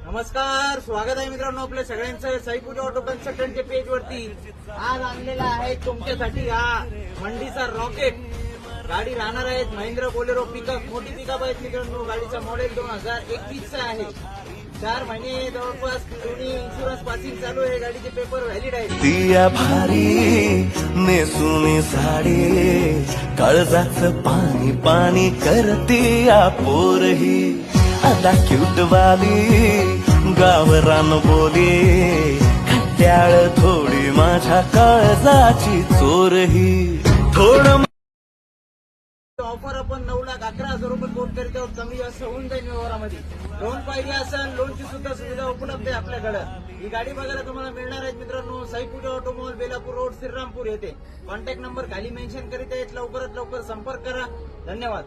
नमस्कार, स्वागत आहे मित्रांनो आपल्या सगळ्यांचं साईपूजा ऑटो कन्सल्टंटच्या पेज वरती. आज आणलेला आहे तुमच्यासाठी हा मंडीचा रॉकेट. गाडी राहणार आहे महिंद्रा बोलेरो पिकअप, मोठी पिकअप आहे मित्रांनो. गाडीचा मॉडेल 2021चा आहे. 4 महिने जवळपास दोन्ही इन्शुरन्स पासिंग चालू आहे. गाडीचे पेपर व्हॅलिड आहेत. दिया भारी नेसुनी साडी काळजाच पाणी पाणी करते पोरही आता क्यूट वाली गावरान बोली खट्याळ थोडी माझ्या काळजाची चोरही थोडं ऑफर आपण 9,11,000 रुपये कोट करीत आहोत. कमी जास्त होऊन जाईल व्यवहारामध्ये. लोन पाहिजे असेल, लोनची सुद्धा सुविधा उपलब्ध आहे आपल्याकडे. ही गाडी बघायला तुम्हाला मिळणार आहे मित्रांनो साईपूजा ऑटोमॉल, बेलापूर रोड, श्रीरामपूर येथे. कॉन्टॅक्ट नंबर खाली मेन्शन करीत आहेत. लवकरात लवकर संपर्क करा. धन्यवाद.